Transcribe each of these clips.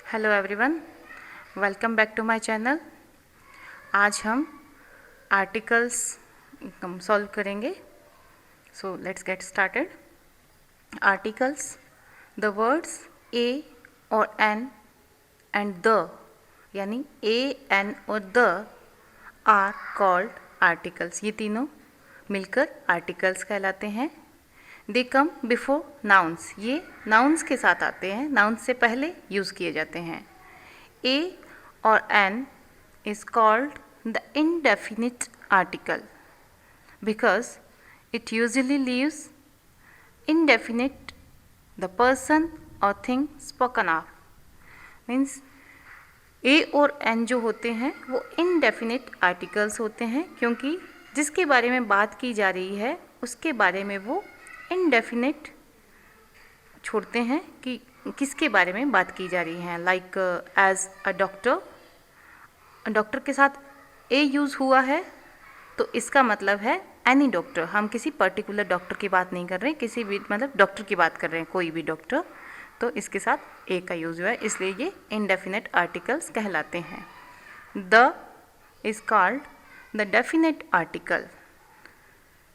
Hello everyone, welcome back to my channel. आज हम articles solve करेंगे। So let's get started. Articles, the words A और an and the, यानी A an और the are called articles. ये तीनों मिलकर आर्टिकल्स कहलाते हैं। दे कम बिफोर नाउन्स, ये नाउन्स के साथ आते हैं, नाउन्स से पहले यूज़ किए जाते हैं। ए और an is called the indefinite article because it usually leaves indefinite the person or thing spoken of. Means A और एन जो होते हैं वो इनडेफिनिट आर्टिकल्स होते हैं, क्योंकि जिसके बारे में बात की जा रही है उसके बारे में वो इनडेफिनिट छोड़ते हैं कि किसके बारे में बात की जा रही है। Like as a doctor, doctor के साथ ए यूज़ हुआ है तो इसका मतलब है एनी डॉक्टर। हम किसी पर्टिकुलर डॉक्टर की बात नहीं कर रहे हैं, किसी भी मतलब डॉक्टर की बात कर रहे हैं, कोई भी डॉक्टर, तो इसके साथ ए का यूज़ हुआ है, इसलिए ये इनडेफिनेट आर्टिकल्स कहलाते हैं। The is called the definite article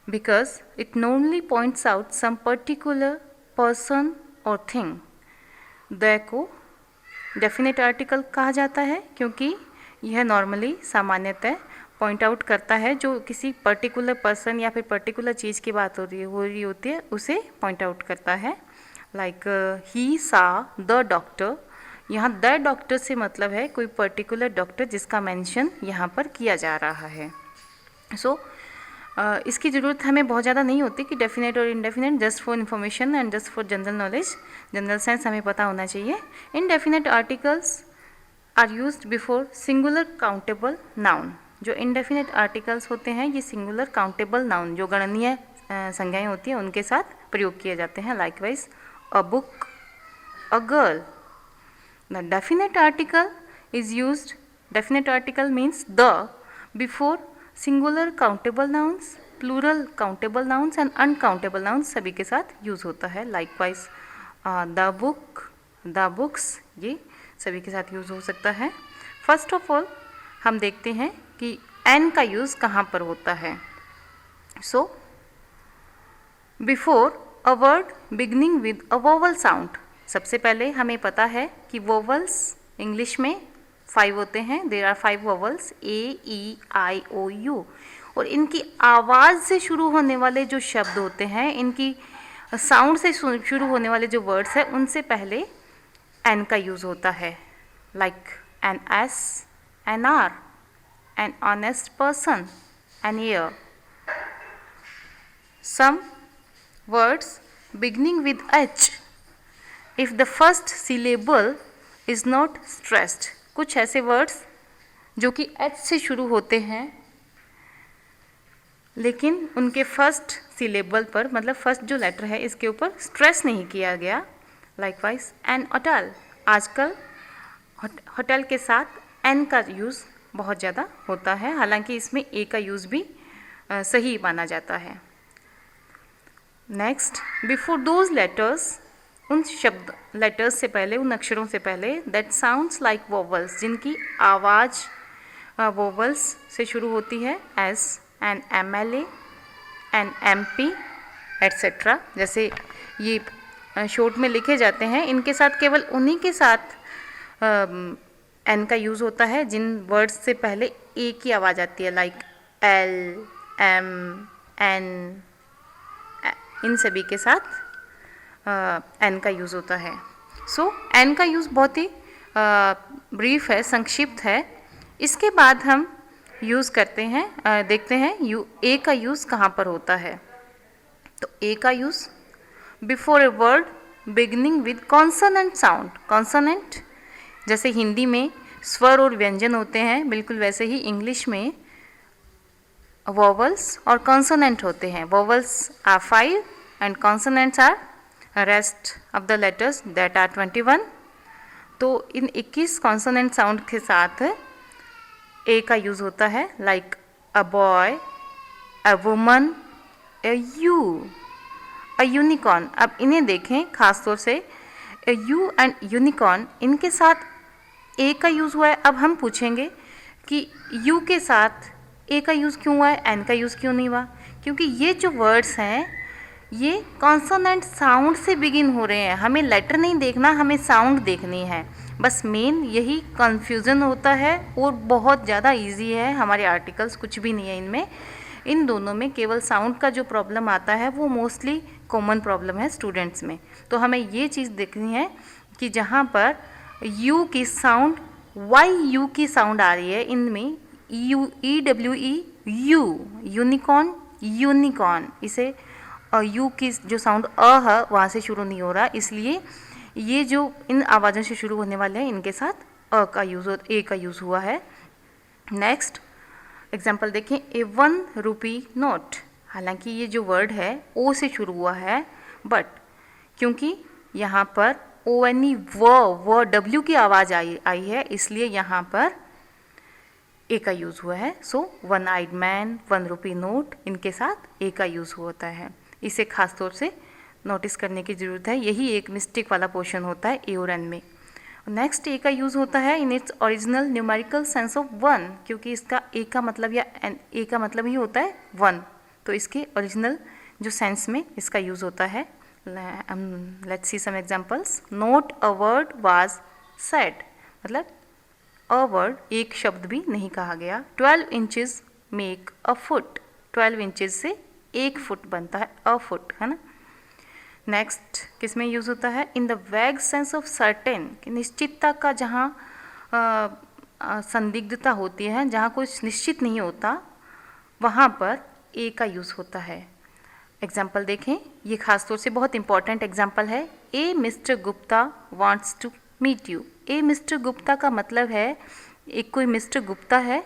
because it normally points out some particular person or thing. The को डेफिनेट आर्टिकल कहा जाता है क्योंकि यह नॉर्मली सामान्यतः पॉइंट आउट करता है जो किसी पर्टिकुलर पर्सन या फिर पर्टिकुलर चीज़ की बात हो रही होती है उसे पॉइंट आउट करता है। लाइक ही सा द डॉक्टर, यहाँ द डॉक्टर से मतलब है कोई पर्टिकुलर डॉक्टर जिसका मेंशन यहाँ पर किया जा रहा है। सो इसकी ज़रूरत हमें बहुत ज़्यादा नहीं होती कि डेफिनेट और indefinite, just for information and just for general knowledge, general science हमें पता होना चाहिए। Indefinite articles are used before singular countable noun. जो इनडेफिनेट आर्टिकल्स होते हैं ये सिंगुलर काउंटेबल नाउन, जो गणनीय संज्ञाएं होती हैं उनके साथ प्रयोग किए जाते हैं। Likewise a book, a girl. The definite article is used, definite article means the before singular countable nouns, plural countable nouns and uncountable nouns सभी के साथ यूज़ होता है। Likewise the book, the books, ये सभी के साथ यूज़ हो सकता है। फर्स्ट ऑफ ऑल हम देखते हैं कि एन का यूज़ कहाँ पर होता है। So before a word beginning with a vowel sound, सबसे पहले हमें पता है कि वोवल्स इंग्लिश में 5 होते हैं। There are 5 vowels, A E I O U, और इनकी आवाज़ से शुरू होने वाले जो शब्द होते हैं, इनकी साउंड से शुरू होने वाले जो वर्ड्स हैं उनसे पहले एन का यूज़ होता है। Like an S, an R, an honest person, an ear. Some words beginning with H if the first syllable is not stressed. कुछ ऐसे वर्ड्स जो कि एच से शुरू होते हैं लेकिन उनके फर्स्ट सिलेबल पर, मतलब फर्स्ट जो लेटर है इसके ऊपर स्ट्रेस नहीं किया गया। लाइकवाइज एन होटल, आजकल होटल के साथ एन का यूज़ बहुत ज़्यादा होता है, हालांकि इसमें ए का यूज़ भी सही माना जाता है। नेक्स्ट, बिफोर दोज लेटर्स, उन शब्द लेटर्स से पहले, उन अक्षरों से पहले, दैट साउंड्स लाइक वोवल्स, जिनकी आवाज़ वोवल्स से शुरू होती है, S, an M L A, an M P etcetera, जैसे ये शॉर्ट में लिखे जाते हैं, इनके साथ केवल उन्हीं के साथ एन का यूज़ होता है जिन वर्ड्स से पहले ए की आवाज़ आती है। लाइक एल, एम, एन, इन सभी के साथ एन का यूज़ होता है। सो एन का यूज़ बहुत ही ब्रीफ है, संक्षिप्त है। इसके बाद हम यूज़ करते हैं, देखते हैं ए का यूज़ कहाँ पर होता है। तो ए का use before a word beginning with consonant sound. Consonant जैसे हिंदी में स्वर और व्यंजन होते हैं, बिल्कुल वैसे ही इंग्लिश में वोवल्स और कॉन्सोनेंट होते हैं। Vowels are 5 and consonants are rest of the letters that are 21। तो इन 21 कॉन्सोनेंट साउंड के साथ ए का यूज़ होता है। Like a boy, a woman, a you, a unicorn. अब इन्हें देखें खास तौर से यू एंड यूनिकॉर्न, इनके साथ ए का यूज़ हुआ है। अब हम पूछेंगे कि यू के साथ ए का यूज़ क्यों हुआ है, एन का यूज़ क्यों नहीं हुआ? क्योंकि ये जो वर्ड्स हैं ये कॉन्सोनेंट साउंड से बिगिन हो रहे हैं। हमें लेटर नहीं देखना, हमें साउंड देखनी है। बस मेन यही कन्फ्यूज़न होता है और बहुत ज़्यादा इजी है हमारे आर्टिकल्स, कुछ भी नहीं है इनमें। इन दोनों में केवल साउंड का जो प्रॉब्लम आता है वो मोस्टली कॉमन प्रॉब्लम है स्टूडेंट्स में। तो हमें ये चीज़ देखनी है कि जहाँ पर यू की साउंड वाई यू की साउंड आ रही है, इनमें you E W E U, unicorn unicorn, इसे यू की जो साउंड है वहाँ से शुरू नहीं हो रहा, इसलिए ये जो इन आवाज़ों से शुरू होने वाले हैं इनके साथ का यूज़ ए का यूज़ हुआ है। नेक्स्ट एग्जाम्पल देखें, ए 1 रुपी नोट। हालांकि ये जो वर्ड है ओ से शुरू हुआ है, बट क्योंकि यहाँ पर ओ एन ई व डब्ल्यू की आवाज़ आई है, इसलिए यहाँ पर ए का यूज़ हुआ है। सो 1 आइड मैन, 1 रुपी नोट, इनके साथ ए का यूज़ होता है। इसे खास तौर से नोटिस करने की ज़रूरत है, यही एक मिस्टेक वाला पोर्शन होता है ए और एन में। नेक्स्ट ए का यूज़ होता है in its original numerical sense of 1, क्योंकि इसका ए का मतलब या ए का मतलब ही होता है 1, तो इसके ओरिजिनल जो सेंस में इसका यूज़ होता है। Let's see some examples. Note a word was said, मतलब अ वर्ड, एक शब्द भी नहीं कहा गया। 12 inches make a foot, 12 inches से 1 फुट बनता है, अ फुट, है ना। नेक्स्ट किस में यूज़ होता है? इन द वैग सेंस ऑफ सर्टेन, कि निश्चितता का जहाँ संदिग्धता होती है, जहाँ कुछ निश्चित नहीं होता, वहाँ पर ए का यूज़ होता है। एग्जाम्पल देखें, ये खास तौर से बहुत इंपॉर्टेंट एग्जाम्पल है। A mister Gupta wants to meet you. A mister Gupta का मतलब है एक कोई मिस्टर गुप्ता है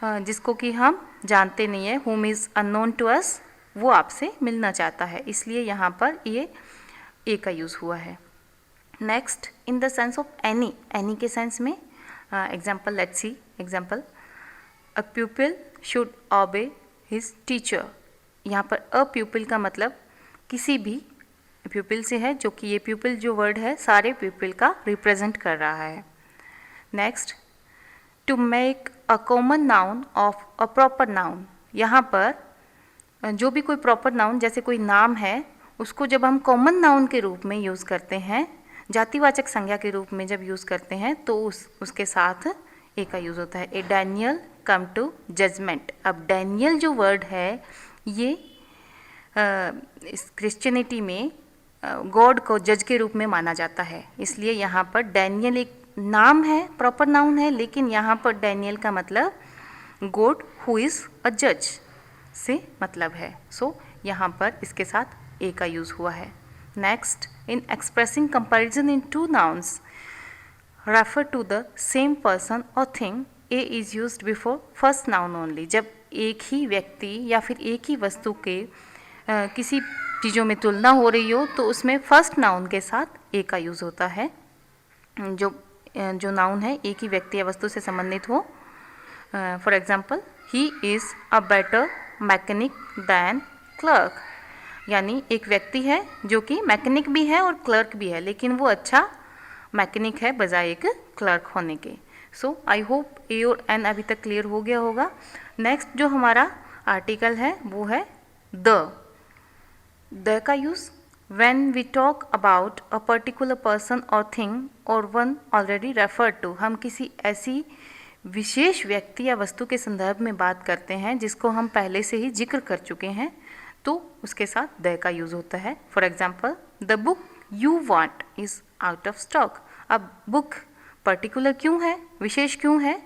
जिसको कि हम जानते नहीं है, whom is unknown to us, वो आपसे मिलना चाहता है, इसलिए यहाँ पर ये ए का यूज़ हुआ है। Next in the sense of any, any के सेंस में example, let's see example. A प्यूपिल should ओबे हिज टीचर। यहाँ पर अ प्यूपिल का मतलब किसी भी प्यूपिल से है, जो कि ये प्यूपिल जो वर्ड है सारे प्यूपिल का रिप्रेजेंट कर रहा है। Next to make a common noun of a proper noun. यहाँ पर जो भी कोई प्रॉपर नाउन, जैसे कोई नाम है, उसको जब हम कॉमन नाउन के रूप में यूज़ करते हैं, जातिवाचक संज्ञा के रूप में जब यूज़ करते हैं, तो उसके साथ ए का यूज़ होता है। ए डैनियल कम टू जजमेंट। अब डैनियल जो वर्ड है ये इस क्रिश्चियनिटी में गॉड को जज के रूप में माना जाता है, इसलिए यहाँ पर डैनियल एक नाम है, प्रॉपर नाउन है, लेकिन यहाँ पर डैनियल का मतलब गॉड हु इज़ अ जज से मतलब है। सो यहाँ पर इसके साथ ए का यूज़ हुआ है। Next in expressing comparison in two nouns refer to the same person और thing, A is used before first noun only. जब एक ही व्यक्ति या फिर एक ही वस्तु के किसी चीज़ों में तुलना हो रही हो, तो उसमें फर्स्ट नाउन के साथ ए का यूज़ होता है। जो नाउन है एक ही व्यक्ति या वस्तु से संबंधित हो। For example, he is a better mechanic than clerk, यानी एक व्यक्ति है जो कि मैकेनिक भी है और क्लर्क भी है, लेकिन वो अच्छा मैकेनिक है बजाय एक क्लर्क होने के। सो आई होप ए और एन अभी तक क्लियर हो गया होगा। नेक्स्ट जो हमारा आर्टिकल है वो है द का use when we talk about a particular person or thing or one already referred to। हम किसी ऐसी विशेष व्यक्ति या वस्तु के संदर्भ में बात करते हैं जिसको हम पहले से ही जिक्र कर चुके हैं, तो उसके साथ द का यूज़ होता है। For example, the book you want is out of stock. अब बुक पर्टिकुलर क्यों है, विशेष क्यों है?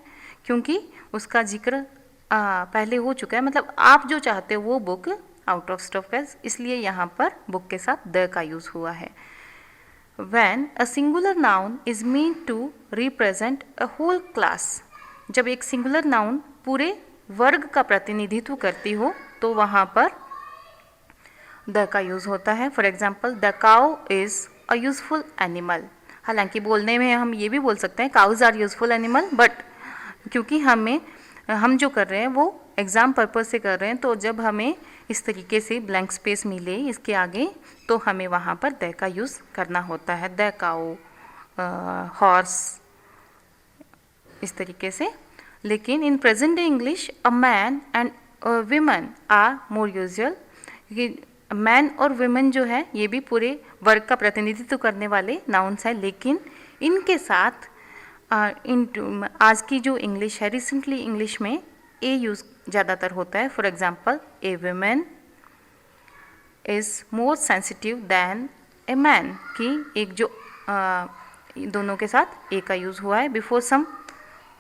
क्योंकि उसका जिक्र पहले हो चुका है, मतलब आप जो चाहते हो वो बुक आउट ऑफ स्टॉक है, इसलिए यहाँ पर बुक के साथ द का यूज़ हुआ है। When a singular noun is meant to represent a whole class, जब एक सिंगुलर नाउन पूरे वर्ग का प्रतिनिधित्व करती हो तो वहाँ पर द का यूज़ होता है। For example, the cow is a useful animal. हालांकि बोलने में हम ये भी बोल सकते हैं cows are useful animal, but क्योंकि हम जो कर रहे हैं वो एग्ज़ाम पर्पज़ से कर रहे हैं, तो जब हमें इस तरीके से ब्लैंक स्पेस मिले इसके आगे, तो हमें वहाँ पर द का यूज़ करना होता है। द काउ, हॉर्स, इस तरीके से। लेकिन in present day English a man and women are more usual. Man और विमेन जो है ये भी पूरे वर्ग का प्रतिनिधित्व करने वाले नाउन्स हैं, लेकिन इनके साथ आज की जो इंग्लिश है, रिसेंटली इंग्लिश में ए यूज़ ज़्यादातर होता है। For example, a women is more sensitive than a man, कि एक जो दोनों के साथ ए का यूज़ हुआ है। बिफोर सम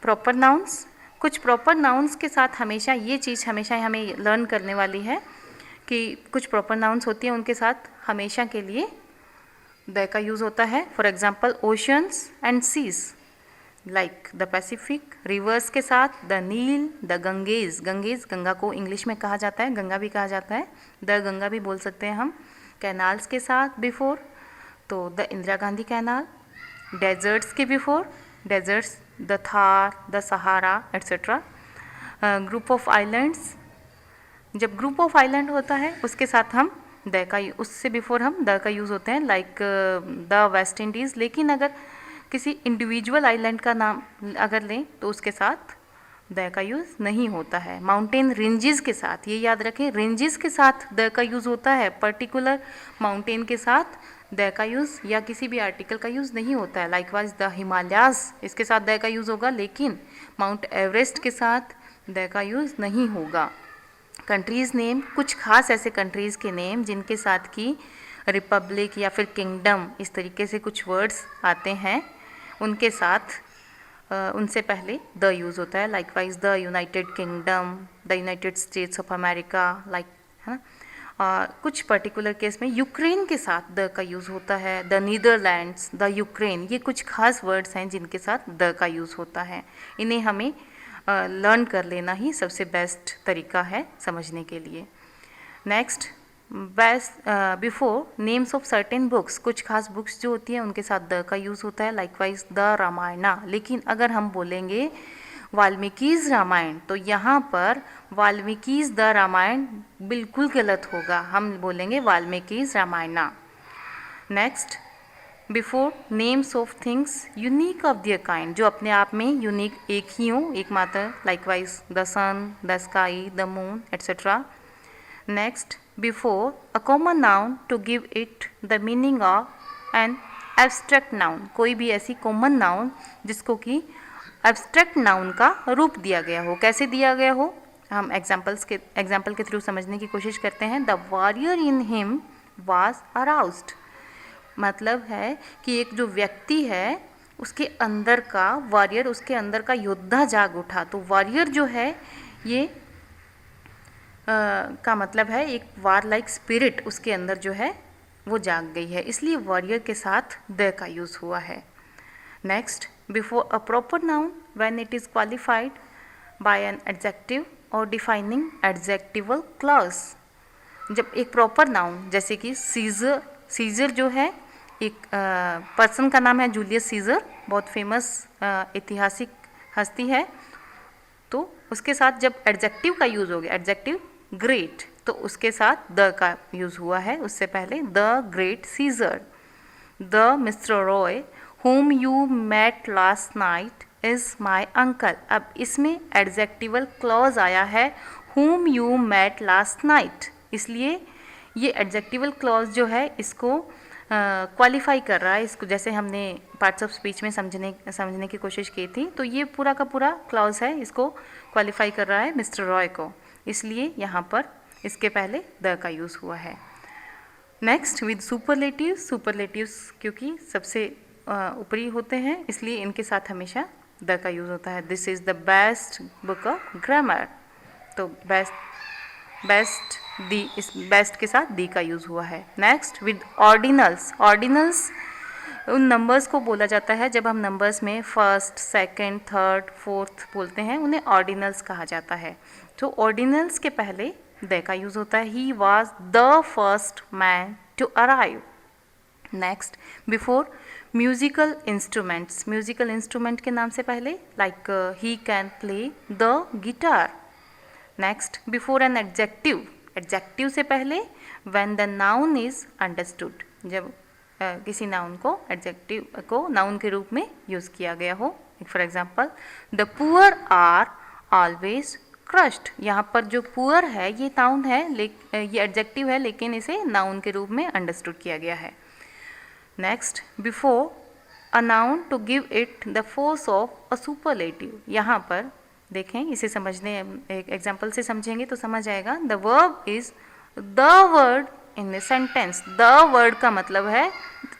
प्रॉपर नाउन्स, कुछ प्रॉपर नाउन्स के साथ हमेशा ये चीज़ हमेशा हमें लर्न करने वाली है कि कुछ प्रॉपर नाउन्स होती हैं उनके साथ हमेशा के लिए द का यूज़ होता है। For example, oceans and seas like the Pacific. Rivers के साथ the Nile, the Ganges. Ganges Ganga को इंग्लिश में कहा जाता है, गंगा भी कहा जाता है, द गंगा भी बोल सकते हैं हम। कैनाल्स के साथ बिफोर तो the Indira Gandhi canal. Deserts के before deserts the Thar, the Sahara etcetera. Group of islands, जब ग्रुप ऑफ आइलैंड होता है उसके साथ हम द का, उससे बिफोर हम द का यूज़ होते हैं, लाइक द वेस्ट इंडीज़। लेकिन अगर किसी इंडिविजुअल आइलैंड का नाम अगर लें तो उसके साथ द का यूज़ नहीं होता है। माउंटेन रेंजेस के साथ, ये याद रखें, रेंजेस के साथ द का यूज़ होता है, पर्टिकुलर माउंटेन के साथ द का यूज़ या किसी भी आर्टिकल का यूज़ नहीं होता है। लाइकवाइज द हिमालयाज़, इसके साथ द का यूज़ होगा, लेकिन माउंट एवरेस्ट के साथ द का यूज़ नहीं होगा। कंट्रीज़ नेम, कुछ खास ऐसे कंट्रीज़ के नेम जिनके साथ की रिपब्लिक या फिर किंगडम इस तरीके से कुछ वर्ड्स आते हैं, उनके साथ उनसे पहले द यूज़ होता है। Likewise the United kingdom, the United states of America, like, है ना। कुछ पर्टिकुलर केस में यूक्रेन के साथ द का यूज़ होता है, द नीदरलैंड्स, द यूक्रेन। ये कुछ खास वर्ड्स हैं जिनके साथ द का यूज़ होता है। इन्हें हमें लर्न कर लेना ही सबसे बेस्ट तरीका है समझने के लिए। Next, best before names of certain books, कुछ खास बुक्स जो होती हैं उनके साथ द का यूज़ होता है। Likewise the Ramayana. लेकिन अगर हम बोलेंगे वाल्मीकिज़ रामायण तो यहाँ पर वाल्मीकिज़ द रामायण बिल्कुल गलत होगा, हम बोलेंगे Valmiki's Ramayana. Next, before names of things unique of their kind, जो अपने आप में यूनिक एक ही हो, एकमात्र, likewise the sun, the sky, the moon etcetera. Next, before a common noun to give it the meaning of an abstract noun, कोई भी ऐसी कॉमन नाउन जिसको कि एब्स्ट्रैक्ट नाउन का रूप दिया गया हो। कैसे दिया गया हो, हम एग्जाम्पल के थ्रू समझने की कोशिश करते हैं। The warrior in him was aroused, मतलब है कि एक जो व्यक्ति है उसके अंदर का वॉरियर, उसके अंदर का योद्धा जाग उठा। तो वॉरियर जो है ये का मतलब है एक वार लाइक स्पिरिट उसके अंदर जो है वो जाग गई है, इसलिए वॉरियर के साथ द का यूज़ हुआ है। Next, before a proper noun when it is qualified by an adjective और डिफाइनिंग एडजेक्टिवल क्लॉज, जब एक प्रॉपर नाउन जैसे कि सीजर, सीजर जो है एक पर्सन का नाम है, जूलियस सीजर, बहुत फेमस ऐतिहासिक हस्ती है। तो उसके साथ जब एडजेक्टिव का यूज़ हो गया, एडजेक्टिव ग्रेट, तो उसके साथ द का यूज़ हुआ है। उससे पहले the great Caesar, the mister Roy whom you met last night is my uncle। अब इसमें एडजेक्टिवल क्लॉज आया है whom you met last night, इसलिए ये एडजेक्टिवल क्लॉज जो है इसको क्वालिफाई कर रहा है, इसको जैसे हमने पार्ट्स ऑफ स्पीच में समझने की कोशिश की थी। तो ये पूरा का पूरा क्लॉज है, इसको क्वालिफाई कर रहा है मिस्टर रॉय को, इसलिए यहाँ पर इसके पहले द का यूज़ हुआ है। नेक्स्ट, विद सुपरलेटिव्स, सुपरलेटिव्स क्योंकि सबसे ऊपरी होते हैं इसलिए इनके साथ हमेशा द का यूज़ होता है। This is the best book of grammar, तो बेस्ट दी, इस बेस्ट के साथ दी का यूज़ हुआ है। नेक्स्ट, विद ऑर्डिनल्स, ऑर्डिनल्स उन नंबर्स को बोला जाता है जब हम नंबर्स में फर्स्ट, सेकंड, थर्ड, फोर्थ बोलते हैं, उन्हें ऑर्डिनल्स कहा जाता है। तो ऑर्डिनल्स के पहले द का यूज़ होता है। He was the first man to arrive. Next, before musical instruments, musical instrument के नाम से पहले like he can play the guitar. Next, before an adjective, adjective से पहले when the noun is understood, जब किसी नाउन को एडजेक्टिव को नाउन के रूप में यूज़ किया गया हो for example the poor are always crushed. यहाँ पर जो पुअर है ये नाउन है, ये एडजेक्टिव है, लेकिन इसे नाउन के रूप में अंडरस्टूड किया गया है। Next, before a noun to give it the force of a superlative. यहाँ पर देखें, इसे समझने एक एग्जाम्पल से समझेंगे तो समझ आएगा। The verb is the word in the sentence. The word का मतलब है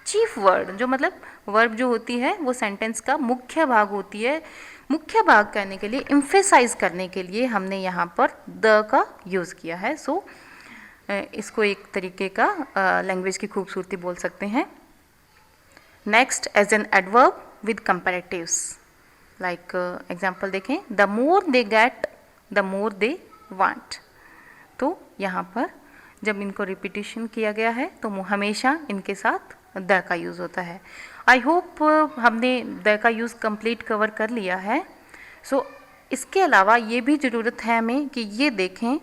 चीफ वर्ड, जो मतलब वर्ब जो होती है वो सेंटेंस का मुख्य भाग होती है। मुख्य भाग कहने के लिए, एम्फेसाइज करने के लिए हमने यहाँ पर द का यूज़ किया है। सो इसको एक तरीके का लैंग्वेज की खूबसूरती बोल सकते हैं। Next, as an adverb with comparatives, like example देखें, the more they get the more they want. तो यहाँ पर जब इनको रिपीटिशन किया गया है तो हमेशा इनके साथ द का यूज़ होता है। आई होप हमने द का यूज़ कंप्लीट कवर कर लिया है। सो इसके अलावा ये भी ज़रूरत है हमें कि ये देखें,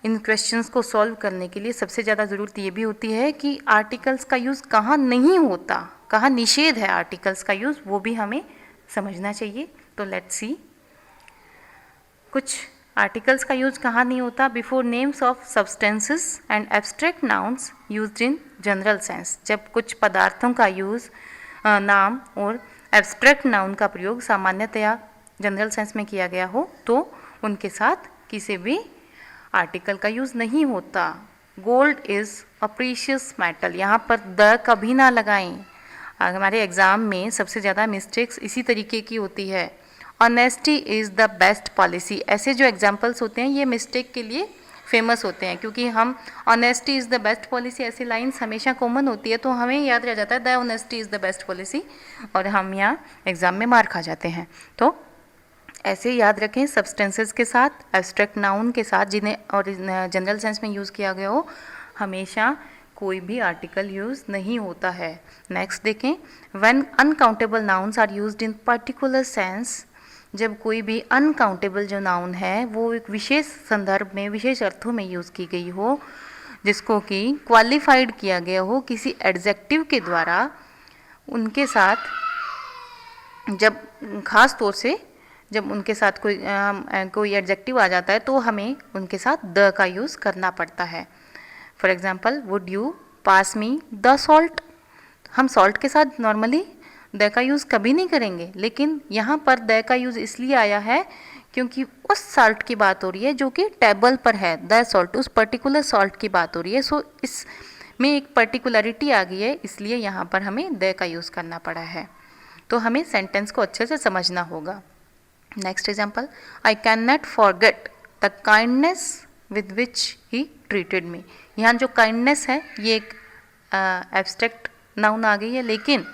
इन क्वेश्चंस को सॉल्व करने के लिए सबसे ज़्यादा ज़रूरत ये भी होती है कि आर्टिकल्स का यूज़ कहाँ नहीं होता, कहाँ निषेध है आर्टिकल्स का यूज़, वो भी हमें समझना चाहिए। तो लेट्स सी, कुछ आर्टिकल्स का यूज कहाँ नहीं होता। Before names of substances and abstract nouns used in general sense. जब कुछ पदार्थों का यूज़, नाम और एब्स्ट्रैक्ट नाउन का प्रयोग सामान्यतया जनरल सेंस में किया गया हो तो उनके साथ किसी भी आर्टिकल का यूज़ नहीं होता। Gold is a precious metal, यहाँ पर द कभी ना लगाएं। हमारे एग्ज़ाम में सबसे ज़्यादा मिस्टेक्स इसी तरीके की होती है। Honesty is the best policy, ऐसे जो एग्जाम्पल्स होते हैं ये मिस्टेक के लिए फेमस होते हैं, क्योंकि हम honesty is the best policy, ऐसी लाइन्स हमेशा कॉमन होती है तो हमें याद रह जाता है the honesty is the best policy, और हम यहाँ एग्ज़ाम में मार खा जाते हैं। तो ऐसे याद रखें, सब्सटेंसेस के साथ, एब्स्ट्रैक्ट नाउन के साथ जिन्हें और जनरल सेंस में यूज़ किया गया हो, हमेशा कोई भी आर्टिकल यूज़ नहीं होता है। नेक्स्ट देखें, when uncountable nouns are used in particular sense. जब कोई भी अनकाउंटेबल जो नाउन है वो एक विशेष संदर्भ में, विशेष अर्थों में यूज़ की गई हो, जिसको कि क्वालिफाइड किया गया हो किसी एडजेक्टिव के द्वारा, उनके साथ जब खास तौर से जब उनके साथ कोई एडजेक्टिव आ जाता है तो हमें उनके साथ द का यूज़ करना पड़ता है। For example, would you pass me the salt. हम सॉल्ट के साथ नॉर्मली द का यूज़ कभी नहीं करेंगे, लेकिन यहाँ पर द का यूज़ इसलिए आया है क्योंकि उस सॉल्ट की बात हो रही है जो कि टेबल पर है। द सॉल्ट, उस पर्टिकुलर सॉल्ट की बात हो रही है। सो इसमें एक पर्टिकुलरिटी आ गई है, इसलिए यहाँ पर हमें द का यूज़ करना पड़ा है। तो हमें सेंटेंस को अच्छे से समझना होगा। Next example, I can not forget the kindness with which he treated me. यहाँ जो काइंडनेस है ये एक एब्स्ट्रैक्ट नाउन आ गई है, लेकिन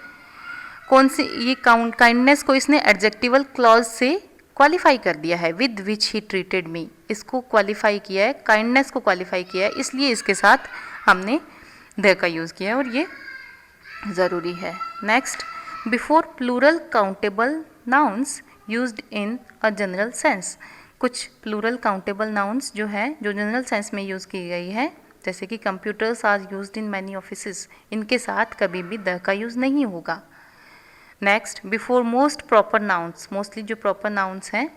कौन सी, ये काइंडनेस को इसने एडजेक्टिवल क्लॉज से क्वालिफाई कर दिया है। With which he treated me, इसको क्वालिफाई किया है, काइंडनेस को क्वालिफाई किया है, इसलिए इसके साथ हमने द का यूज़ किया है और ये ज़रूरी है। Next, before plural countable nouns used in a general sense. कुछ प्लूरल काउंटेबल नाउन्स जो है, जो जनरल सेंस में यूज़ की गई है, जैसे कि computers are used in many offices, इनके साथ कभी भी द का यूज़ नहीं होगा। Next, before most proper nouns, mostly जो प्रॉपर नाउन्स हैं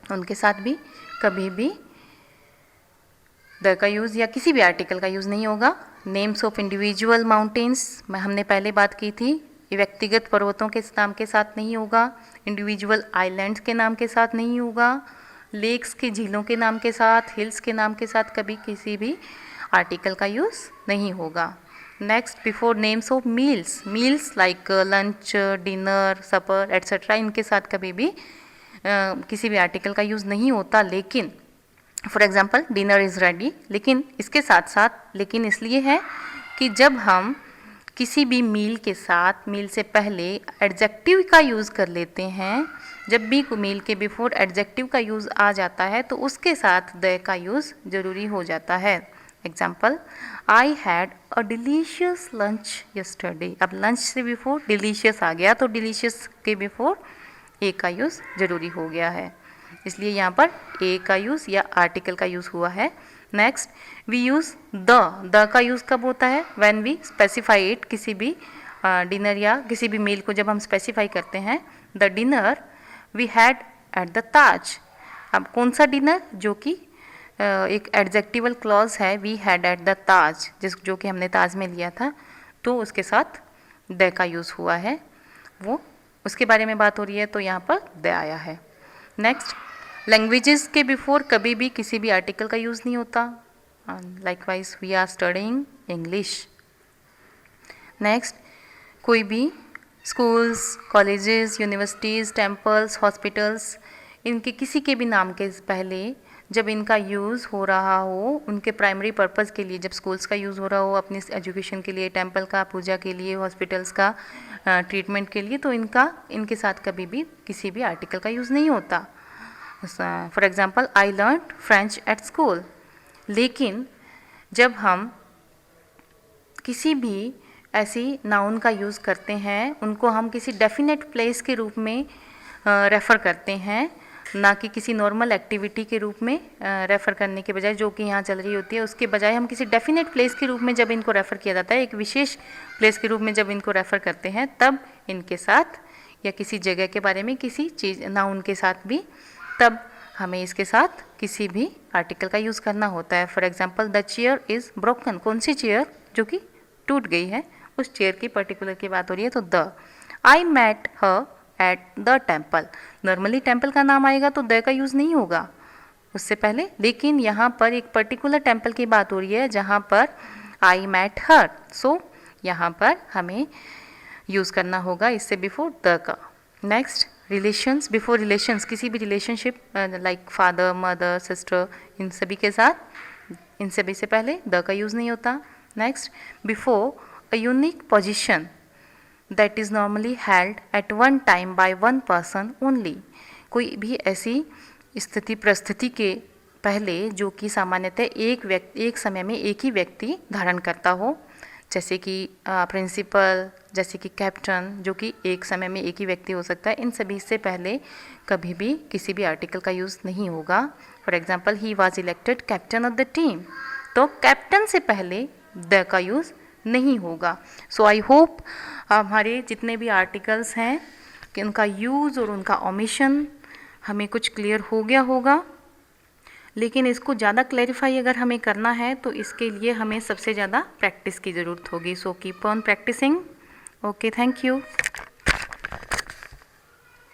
उनके साथ भी कभी भी द का यूज़ या किसी भी आर्टिकल का यूज़ नहीं होगा। नेम्स ऑफ इंडिविजुअल माउंटेन्स, हमने पहले बात की थी, ये व्यक्तिगत पर्वतों के नाम के साथ नहीं होगा। इंडिविजुअल आइलैंड्स के नाम के साथ नहीं होगा। लेक्स के, झीलों के नाम के साथ, हिल्स के नाम के साथ कभी किसी भी आर्टिकल का यूज़ नहीं होगा। Next, before names of meals, meals like lunch, dinner, supper etcetera, इनके साथ कभी भी किसी भी आर्टिकल का यूज़ नहीं होता। लेकिन for example, dinner is ready, लेकिन इसके साथ साथ लेकिन इसलिए है कि जब हम किसी भी मील के साथ, मील से पहले एडजेक्टिव का यूज़ कर लेते हैं, जब भी मील के बिफोर एडजेक्टिव का यूज़ आ जाता है तो उसके साथ द का यूज़ ज़रूरी हो जाता है। Example, I had a delicious lunch yesterday. अब लंच से बिफोर डिलीशियस आ गया तो डिलीशियस के बिफोर ए का यूज़ ज़रूरी हो गया है, इसलिए यहाँ पर ए का यूज़ या आर्टिकल का यूज़ हुआ है। नेक्स्ट, वी यूज़ द का यूज़ कब होता है? व्हेन वी स्पेसिफाई इट किसी भी डिनर या किसी भी मील को जब हम स्पेसिफाई करते हैं, the dinner we had at the Taj. अब कौन सा डिनर, जो कि एक एडजेक्टिवल क्लॉज है, we had at the Taj, जो कि हमने ताज में लिया था, तो उसके साथ द का यूज़ हुआ है, वो उसके बारे में बात हो रही है, तो यहाँ पर द आया है। नेक्स्ट, लैंग्वेजेस के बिफोर कभी भी किसी भी आर्टिकल का यूज़ नहीं होता। Likewise we are studying English. Next, कोई भी schools, colleges, universities, temples, hospitals, इनके किसी के भी नाम के पहले जब इनका यूज़ हो रहा हो उनके प्राइमरी पर्पज़ के लिए, जब स्कूल्स का यूज़ हो रहा हो अपनी एजुकेशन के लिए, टेम्पल का पूजा के लिए, हॉस्पिटल्स का ट्रीटमेंट के लिए, तो इनके साथ कभी भी किसी भी आर्टिकल का यूज़ नहीं होता। For example, I learn French at school. लेकिन जब हम किसी भी ऐसी नाउन का यूज़ करते हैं, उनको हम किसी डेफिनेट प्लेस के रूप में रेफ़र करते हैं, ना कि किसी नॉर्मल एक्टिविटी के रूप में रेफ़र करने के बजाय, जो कि यहाँ चल रही होती है, उसके बजाय हम किसी डेफिनेट प्लेस के रूप में जब इनको रेफ़र किया जाता है, एक विशेष प्लेस के रूप में जब इनको रेफ़र करते हैं, तब इनके साथ, या किसी जगह के बारे में किसी चीज़ नाउन के साथ भी, तब हमें इसके साथ किसी भी आर्टिकल का यूज़ करना होता है। For example, the chair is broken. कौन सी चेयर, जो कि टूट गई है, उस चेयर की पर्टिकुलर की बात हो रही है, तो the. I met her at the temple. Normally temple का नाम आएगा तो द का यूज़ नहीं होगा उससे पहले, लेकिन यहाँ पर एक पर्टिकुलर टेम्पल की बात हो रही है जहाँ पर आई मेट हर, सो यहाँ पर हमें यूज़ करना होगा इससे बिफोर द का। नेक्स्ट, रिलेशंस, बिफोर रिलेशंस, किसी भी relationship like father, mother, sister, इन सभी के साथ, इन सभी से पहले द का यूज़ नहीं होता। Next, before a unique position that is normally held at one time by one person only। कोई भी ऐसी स्थिति परिस्थिति के पहले जो कि सामान्यतः एक समय में एक ही व्यक्ति धारण करता हो, जैसे कि प्रिंसिपल, जैसे कि कैप्टन, जो कि एक समय में एक ही व्यक्ति हो सकता है, इन सभी से पहले कभी भी किसी भी आर्टिकल का यूज़ नहीं होगा। For example, he was elected captain of the team, तो कैप्टन से पहले द का यूज़ नहीं होगा। सो आई होप हमारे जितने भी आर्टिकल्स हैं कि उनका यूज़ और उनका ओमिशन हमें कुछ क्लियर हो गया होगा। लेकिन इसको ज़्यादा क्लैरिफाई अगर हमें करना है तो इसके लिए हमें सबसे ज़्यादा प्रैक्टिस की ज़रूरत होगी। So keep on practicing. Okay, thank you.